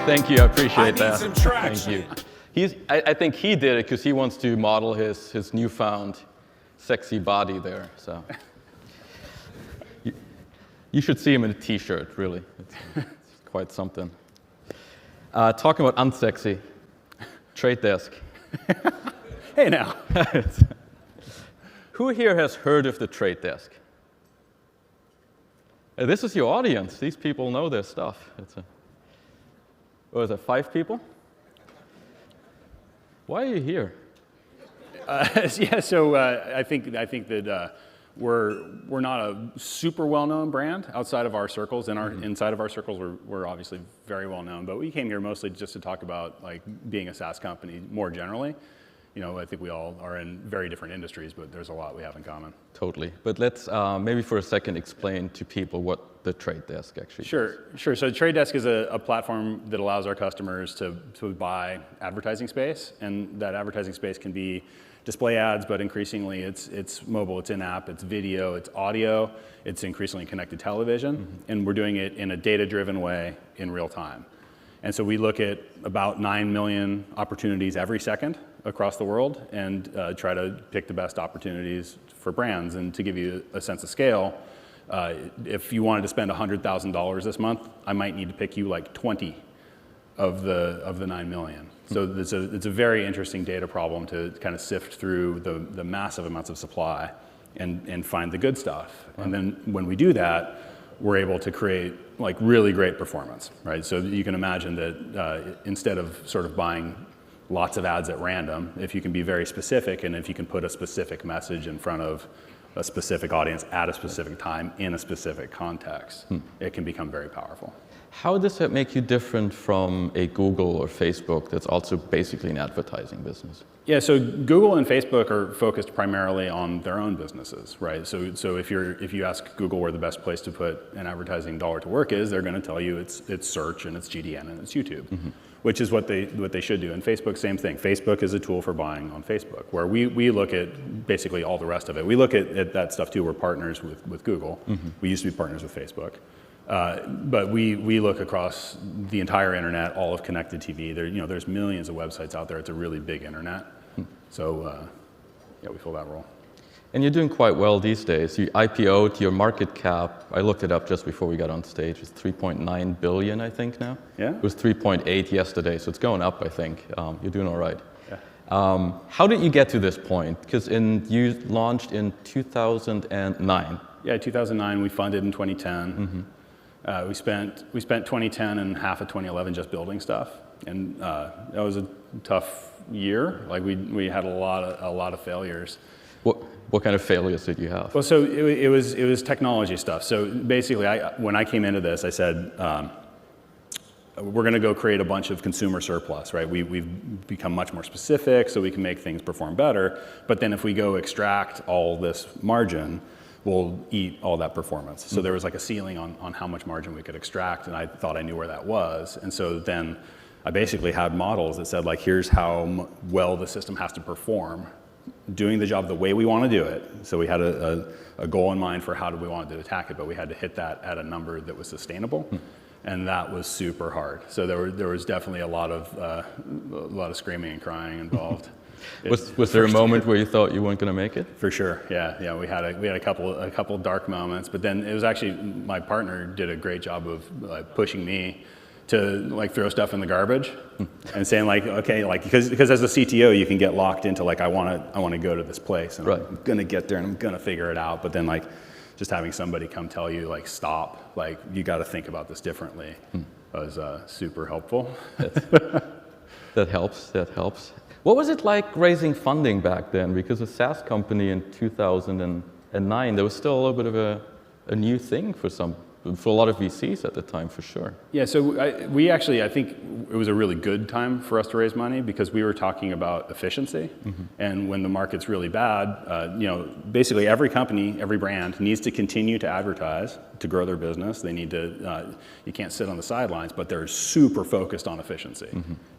Thank you, I appreciate that. Some traction. Thank you. I think he did it because he wants to model his newfound sexy body there. So you should see him in a t-shirt, really. It's quite something. Talking about unsexy, Trade Desk. Hey now. Who here has heard of the Trade Desk? This is your audience. These people know their stuff. Is it 5 people? Why are you here? Yeah, so I think that we're not a super well-known brand outside of our circles. Inside of our circles, we're obviously very well-known. But we came here mostly just to talk about like being a SaaS company more generally. You know, I think we all are in very different industries, but there's a lot we have in common. Totally. But let's maybe for a second explain to people what the Trade Desk actually is. Sure. So Trade Desk is a platform that allows our customers to buy advertising space, and that advertising space can be display ads, but increasingly it's mobile, it's in-app, it's video, it's audio, it's increasingly connected television, and we're doing it in a data-driven way in real time. And so we look at about 9 million opportunities every second across the world and try to pick the best opportunities for brands. And to give you a sense of scale, if you wanted to spend $100,000 this month, I might need to pick you like 20 of the 9 million. So it's a very interesting data problem to kind of sift through the massive amounts of supply and find the good stuff. And then when we do that, we're able to create like really great performance, right? So you can imagine that instead of sort of buying lots of ads at random, if you can be very specific and if you can put a specific message in front of a specific audience at a specific time in a specific context, it can become very powerful. How does that make you different from a Google or Facebook that's also basically an advertising business? Yeah, so Google and Facebook are focused primarily on their own businesses, right? So if you ask Google where the best place to put an advertising dollar to work is, they're going to tell you it's search and it's GDN and it's YouTube, which is what they should do. And Facebook, same thing. Facebook is a tool for buying on Facebook, where we look at basically all the rest of it. We look at that stuff too. We're partners with Google. We used to be partners with Facebook. But we look across the entire internet, all of connected TV. There's millions of websites out there. It's a really big internet. So yeah, we fill that role. And you're doing quite well these days. You IPO'd, your market cap, I looked it up just before we got on stage, it's 3.9 billion, I think now. Yeah. It was 3.8 yesterday, so it's going up, I think. You're doing all right. Yeah. How did you get to this point? Because you launched in 2009. Yeah, 2009, we funded in 2010. We spent 2010 and half of 2011 just building stuff, and that was a tough year. Like we had a lot of failures. What kind of failures did you have? Well, so it was technology stuff. So basically, when I came into this, I said we're going to go create a bunch of consumer surplus, right? We've become much more specific, so we can make things perform better. But then if we go extract all this margin, we'll eat all that performance. So there was like a ceiling on how much margin we could extract, and I thought I knew where that was. And so then I basically had models that said, like, here's how well the system has to perform, doing the job the way we want to do it. So we had a goal in mind for how do we want to attack it, but we had to hit that at a number that was sustainable. And that was super hard. So there was definitely a lot of screaming and crying involved. Was there a moment where you thought you weren't going to make it? For sure, yeah. We had a couple dark moments, but then it was actually my partner did a great job of pushing me to like throw stuff in the garbage and saying like, okay, like because as a CTO you can get locked into like I want to go to this place and I'm going to get there and I'm going to figure it out, but then like just having somebody come tell you like stop, like you got to think about this differently was super helpful. That helps. What was it like raising funding back then? Because a SaaS company in 2009, there was still a little bit of a new thing for a lot of VCs at the time, for sure. Yeah, so I think it was a really good time for us to raise money because we were talking about efficiency. And when the market's really bad, basically every company, every brand needs to continue to advertise to grow their business. They need to, you can't sit on the sidelines, but they're super focused on efficiency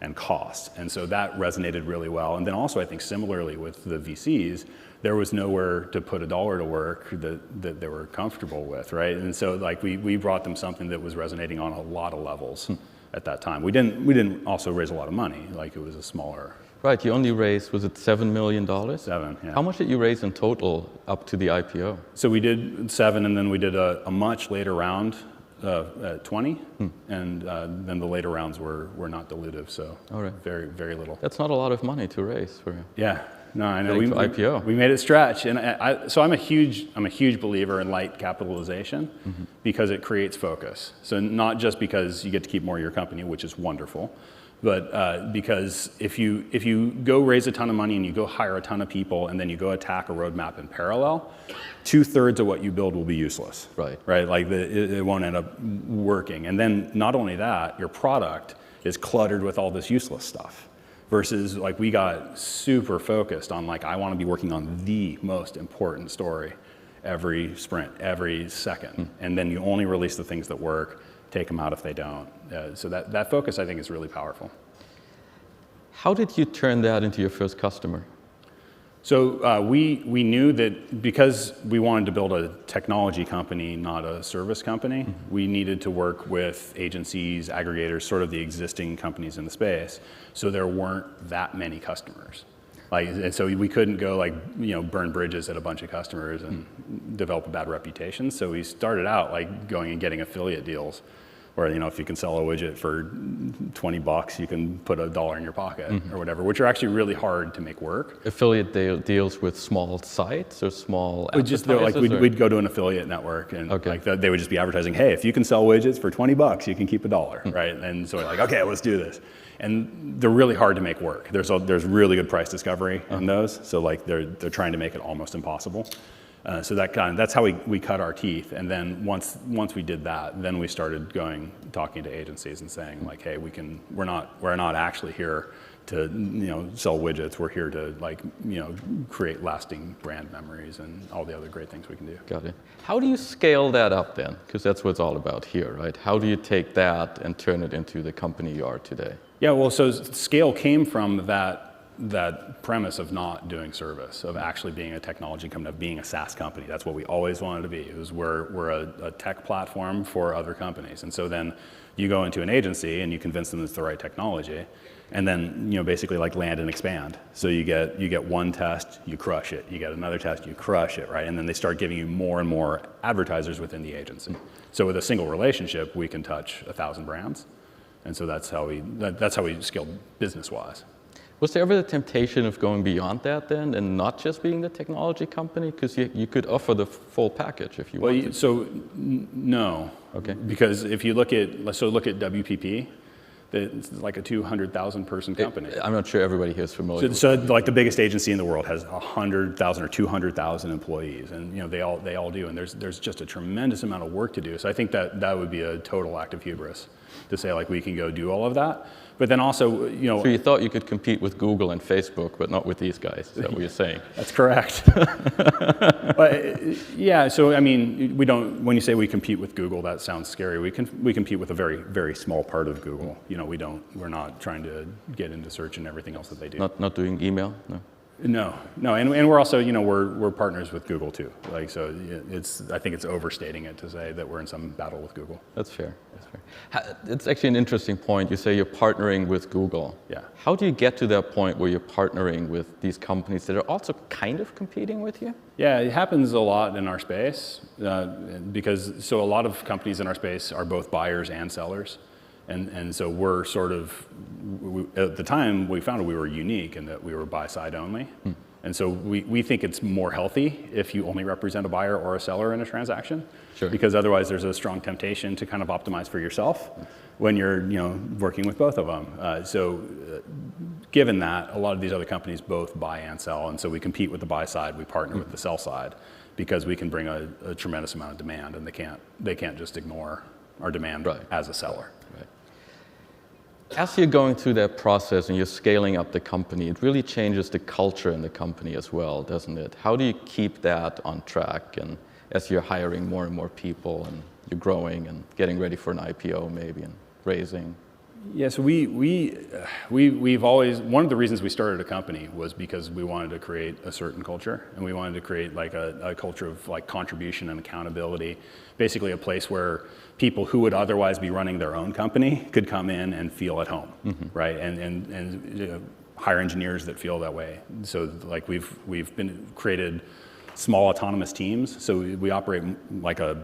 and cost. And so that resonated really well. And then also I think similarly with the VCs, there was nowhere to put a dollar to work that they were comfortable with, right? And so like we brought them something that was resonating on a lot of levels. at that time. We didn't also raise a lot of money. Like, it was a smaller. Right, you only raised, was it $7 million? 7, yeah. How much did you raise in total up to the IPO? So we did 7, and then we did a much later round at 20, and then the later rounds were not dilutive, so very, very little. That's not a lot of money to raise for you. Yeah, no, I know. IPO. We made it stretch, and so I'm a huge believer in light capitalization because it creates focus. So not just because you get to keep more of your company, which is wonderful, but because if you go raise a ton of money and you go hire a ton of people and then you go attack a roadmap in parallel, 2/3 of what you build will be useless. Right. Like it won't end up working. And then not only that, your product is cluttered with all this useless stuff. Versus like we got super focused on like, I want to be working on the most important story every sprint, every second. And then you only release the things that work, take them out if they don't. So that focus, I think, is really powerful. How did you turn that into your first customer? So we knew that because we wanted to build a technology company, not a service company, we needed to work with agencies, aggregators, sort of the existing companies in the space. So there weren't that many customers. And so we couldn't go like, burn bridges at a bunch of customers and develop a bad reputation. So we started out like going and getting affiliate deals where, if you can sell a widget for $20, you can put $1 in your pocket or whatever, which are actually really hard to make work. Affiliate deals with small sites or small advertisers? We'd go to an affiliate network and they would just be advertising, hey, if you can sell widgets for $20, you can keep $1, right? And so we're like, okay, let's do this. And they're really hard to make work. There's really good price discovery in those. So like they're trying to make it almost impossible. So that's how we cut our teeth. And then once we did that, then we started talking to agencies and saying like, hey, we're not actually here to sell widgets. We're here to create lasting brand memories and all the other great things we can do. Got it. How do you scale that up then? Because that's what it's all about here, right? How do you take that and turn it into the company you are today? Yeah, well, so scale came from that premise of not doing service, of actually being a technology company, of being a SaaS company. That's what we always wanted to be. It was we're a tech platform for other companies. And so then you go into an agency and you convince them it's the right technology, and then basically like land and expand. So you get one test, you crush it. You get another test, you crush it, right? And then they start giving you more and more advertisers within the agency. So with a single relationship, we can touch 1,000 brands. And so that's how we scaled business-wise. Was there ever the temptation of going beyond that then and not just being the technology company? Because you could offer the full package if you wanted. So no. Okay. Because if you look at WPP, it's like a 200,000 person company. I'm not sure everybody here is familiar with So like the biggest agency in the world has 100,000 or 200,000 employees, and they all do, and there's just a tremendous amount of work to do. So I think that would be a total act of hubris to say like we can go do all of that. But then also, So you thought you could compete with Google and Facebook, but not with these guys. Is that what you're saying? That's correct. But yeah, so I mean, we don't. When you say we compete with Google, that sounds scary. We compete with a very, very small part of Google. We're not trying to get into search and everything else that they do. Not doing email? No. No, and we're also, we're partners with Google too. Like, so I think it's overstating it to say that we're in some battle with Google. That's fair. It's actually an interesting point. You say you're partnering with Google. Yeah. How do you get to that point where you're partnering with these companies that are also kind of competing with you? Yeah, it happens a lot in our space because a lot of companies in our space are both buyers and sellers. And so we're sort of, at the time we found we were unique in that we were buy side only. And so we think it's more healthy if you only represent a buyer or a seller in a transaction. Sure. Because otherwise there's a strong temptation to kind of optimize for yourself when you're working with both of them. Given that, a lot of these other companies both buy and sell, and so we compete with the buy side, we partner with the sell side because we can bring a tremendous amount of demand, and they can't just ignore our demand as a seller. As you're going through that process and you're scaling up the company, it really changes the culture in the company as well, doesn't it? How do you keep that on track, and as you're hiring more and more people and you're growing and getting ready for an IPO maybe and raising? Yeah, so we've always, one of the reasons we started a company was because we wanted to create a certain culture, and we wanted to create like a culture of like contribution and accountability, basically a place where people who would otherwise be running their own company could come in and feel at home, right? And you know, hire engineers that feel that way. So like we've been created small autonomous teams, so we operate like a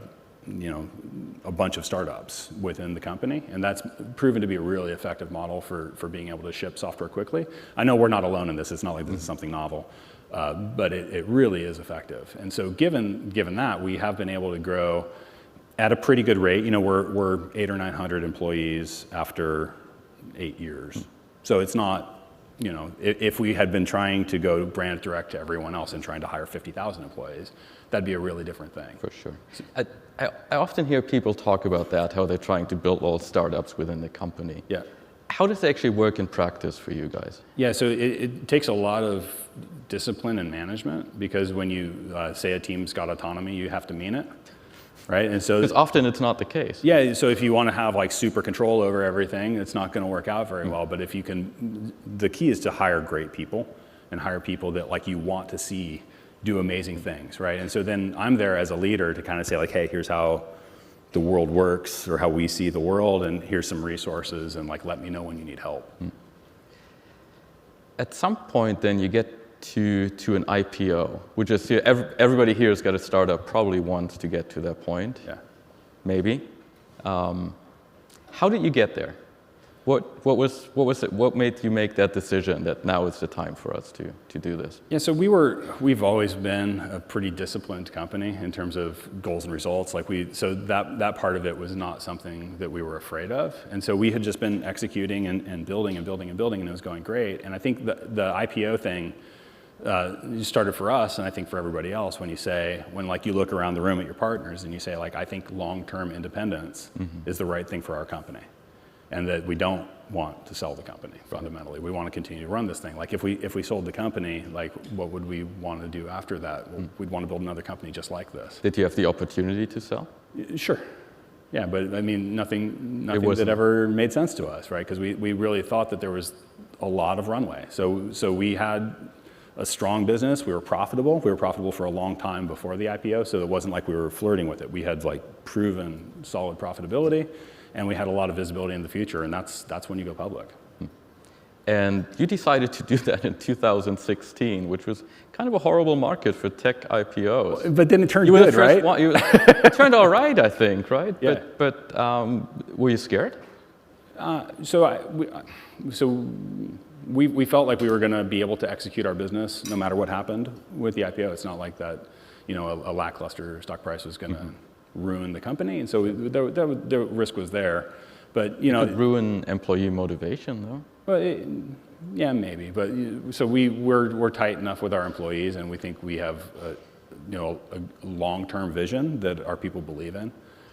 bunch of startups within the company, and that's proven to be a really effective model for being able to ship software quickly. I know we're not alone in this. It's not like this is something novel, but it really is effective. And so given that, we have been able to grow at a pretty good rate. You know, we're 800 or 900 employees after 8 years. So it's not, you know, if we had been trying to go brand direct to everyone else and trying to hire 50,000 employees, that'd be a really different thing. For sure. I often hear people talk about that, how they're trying to build little startups within the company. Yeah. How does it actually work in practice for you guys? Yeah, so it takes a lot of discipline and management, because when you say a team's got autonomy, you have to mean it, right? And so because often it's not the case. Yeah, so if you want to have like super control over everything, it's not going to work out very well. But if you can, the key is to hire great people and hire people that like you want to see do amazing things, right? And so then I'm there as a leader to kind of say like, hey, here's how the world works, or how we see the world, and here's some resources, and like let me know when you need help. At some point then you get to an IPO, which is, everybody here has got a startup probably wants to get to that point. Yeah. Maybe. How did you get there? What was it? What made you make that decision that now is the time for us to do this? Yeah, so we've always been a pretty disciplined company in terms of goals and results. So that part of it was not something that we were afraid of, and so we had just been executing and building and building and building, and it was going great. And I think the IPO thing started for us, and I think for everybody else, when you look around the room at your partners and you say like, I think long-term independence is the right thing for our company. And that we don't want to sell the company fundamentally. We want to continue to run this thing. Like if we sold the company, like what would we want to do after that? Well, we'd want to build another company just like this. Did you have the opportunity to sell? Sure. Yeah, but I mean, nothing that ever made sense to us, right? Because we really thought that there was a lot of runway. So we had a strong business. We were profitable. We were profitable for a long time before the IPO. So it wasn't like we were flirting with it. We had like proven solid profitability. And we had a lot of visibility in the future, and that's when you go public. And you decided to do that in 2016, which was kind of a horrible market for tech IPOs. But then it turned good, right? It turned all right, I think, right? Yeah. But were you scared? We felt like we were going to be able to execute our business no matter what happened with the IPO. It's not like that, you know, a lackluster stock price was going to ruin the company, and so the risk was there. But you know, it could ruin employee motivation, though. Well, yeah, maybe. But so we're tight enough with our employees, and we think we have a long-term vision that our people believe in.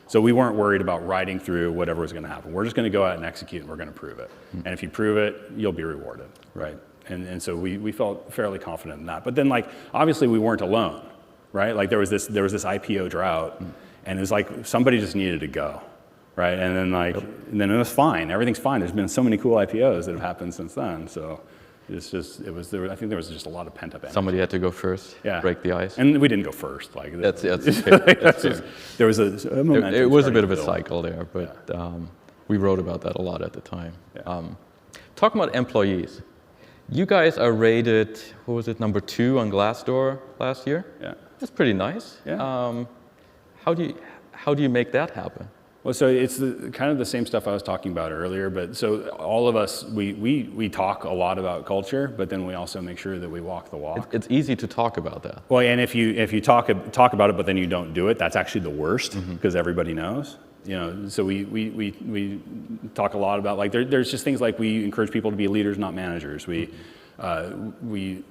So we weren't worried about riding through whatever was going to happen. We're just going to go out and execute, and we're going to prove it. And if you prove it, you'll be rewarded, right? And so we felt fairly confident in that. But then, like, obviously, we weren't alone, right? Like there was this IPO drought. And it's like somebody just needed to go, right? And then and then it was fine. Everything's fine. There's been so many cool IPOs that have happened since then. So I think there was just a lot of pent up energy. Somebody had to go first, break the ice. And we didn't go first. Like that's fair. There was a momentum. It was a bit of a cycle there, but we wrote about that a lot at the time. Yeah. Talking about employees, you guys are rated, what was it, number 2 on Glassdoor last year? Yeah. That's pretty nice. Yeah. How do you make that happen? Well, so it's kind of the same stuff I was talking about earlier. But so all of us, we talk a lot about culture, but then we also make sure that we walk the walk. It's easy to talk about that. Well, and if you talk about it, but then you don't do it, that's actually the worst, because everybody knows. You know, so we talk a lot about like there's just things like we encourage people to be leaders, not managers. We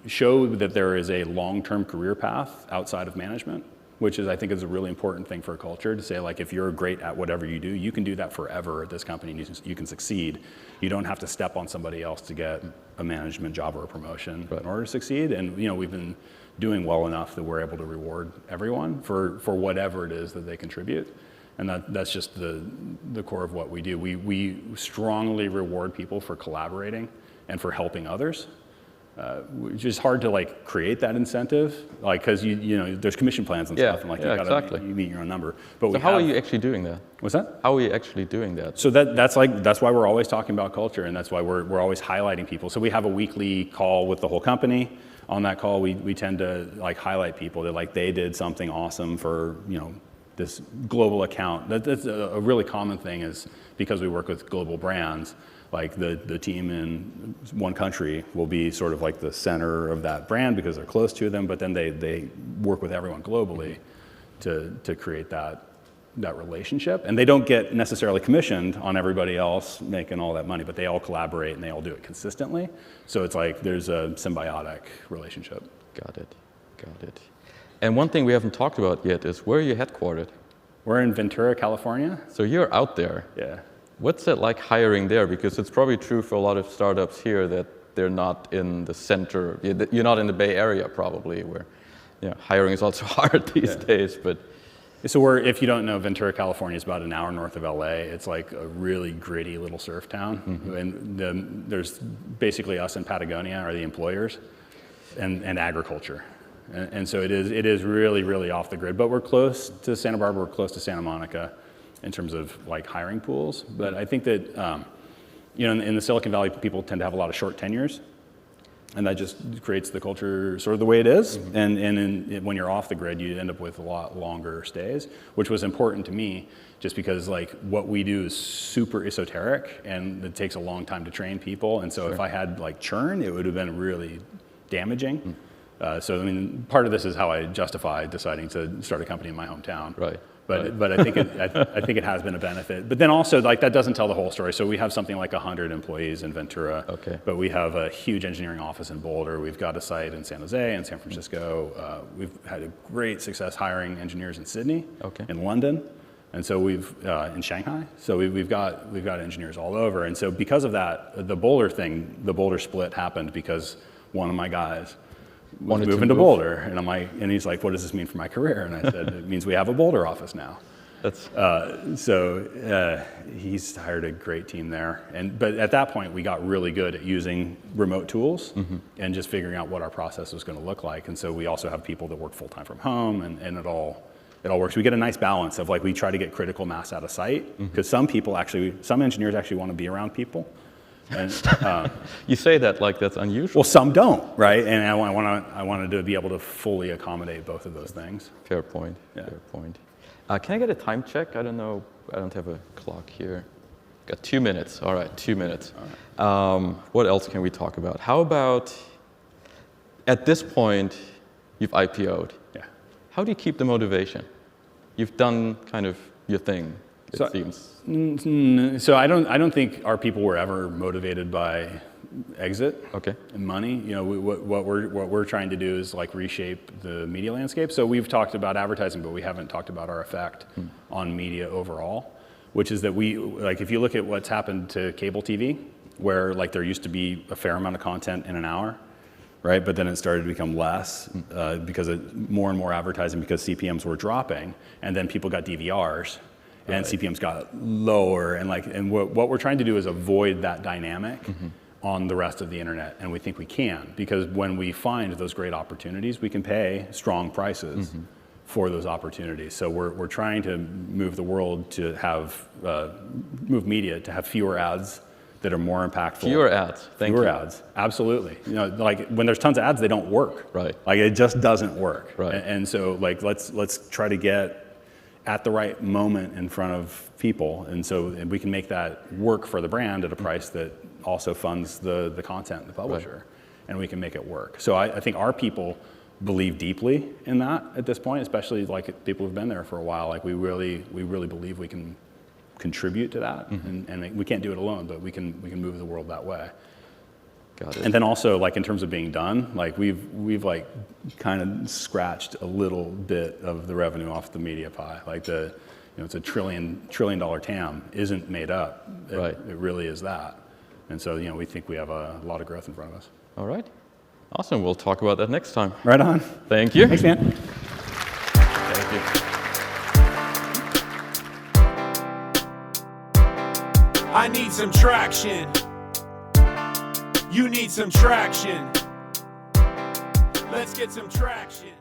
show that there is a long-term career path outside of management, which I think is a really important thing for a culture, to say like, if you're great at whatever you do, you can do that forever at this company, and you can succeed. You don't have to step on somebody else to get a management job or a promotion in order to succeed. And you know, we've been doing well enough that we're able to reward everyone for whatever it is that they contribute. And that's just the core of what we do. We strongly reward people for collaborating and for helping others, which is hard to like create that incentive, like because you know there's commission plans and stuff, and like you gotta you meet your own number. But so how are you actually doing that? What's that? How are you actually doing that? So that's why we're always talking about culture, and that's why we're always highlighting people. So we have a weekly call with the whole company. On that call, we tend to like highlight people that like they did something awesome for this global account. That's a really common thing is because we work with global brands, like the team in one country will be sort of like the center of that brand because they're close to them, but then they work with everyone globally to create that relationship. And they don't get necessarily commissioned on everybody else making all that money, but they all collaborate and they all do it consistently. So it's like there's a symbiotic relationship. Got it. And one thing we haven't talked about yet is where are you headquartered? We're in Ventura, California. So you're out there. Yeah. What's it like hiring there? Because it's probably true for a lot of startups here that they're not in the center. You're not in the Bay Area probably, where hiring is also hard these days. But so if you don't know, Ventura, California is about an hour north of LA. It's like a really gritty little surf town. And there's basically us and Patagonia are the employers and agriculture. And so it is really, really off the grid. But we're close to Santa Barbara, we're close to Santa Monica in terms of like hiring pools. But I think that, in the Silicon Valley, people tend to have a lot of short tenures. And that just creates the culture sort of the way it is. And when you're off the grid, you end up with a lot longer stays, which was important to me just because like what we do is super esoteric and it takes a long time to train people. And so if I had like churn, it would have been really damaging. So I mean, part of this is how I justify deciding to start a company in my hometown. Right. But I think it has been a benefit. But then also like that doesn't tell the whole story. So we have something like 100 employees in Ventura. Okay. But we have a huge engineering office in Boulder. We've got a site in San Jose and San Francisco. We've had a great success hiring engineers in Sydney, in London, and so we've in Shanghai. So we've got engineers all over. And so because of that, the Boulder split happened because one of my guys was moving to Boulder, and he's like, "What does this mean for my career?" And I said, "It means we have a Boulder office now." He's hired a great team there, but at that point we got really good at using remote tools and just figuring out what our process was going to look like. And so we also have people that work full time from home, and it all works. We get a nice balance of like we try to get critical mass out of sight because some engineers actually want to be around people. And, you say that like that's unusual. Well, some don't, right? And I wanted to be able to fully accommodate both of those things. Fair point. Fair point. Can I get a time check? I don't know. I don't have a clock here. Got 2 minutes. All right, 2 minutes. All right. What else can we talk about? How about at this point you've IPO'd? Yeah. How do you keep the motivation? You've done kind of your thing. It seems. So I don't think our people were ever motivated by exit and money. What we're trying to do is like reshape the media landscape. So we've talked about advertising, but we haven't talked about our effect on media overall, which is that if you look at what's happened to cable TV, where like there used to be a fair amount of content in an hour, right? But then it started to become less because of more and more advertising because CPMs were dropping, and then people got DVRs. And CPMs got lower, and what we're trying to do is avoid that dynamic on the rest of the internet, and we think we can, because when we find those great opportunities, we can pay strong prices for those opportunities. So we're trying to move the world to move media to have fewer ads that are more impactful. Fewer ads. Fewer ads. Absolutely. Like when there's tons of ads, they don't work. Right. Like it just doesn't work. Right. And so like let's try to get at the right moment in front of people, and we can make that work for the brand at a price that also funds the content and the publisher, and we can make it work. So I think our people believe deeply in that at this point, especially like people who've been there for a while. Like we really believe we can contribute to that, and we can't do it alone, but we can move the world that way. Got it. And then also, like in terms of being done, like we've like kind of scratched a little bit of the revenue off the media pie. Like it's a $1 trillion TAM isn't made up. It really is that. And so we think we have a lot of growth in front of us. All right. Awesome. We'll talk about that next time. Right on. Thank you. Thanks, man. Thank you. I need some traction. You need some traction. Let's get some traction.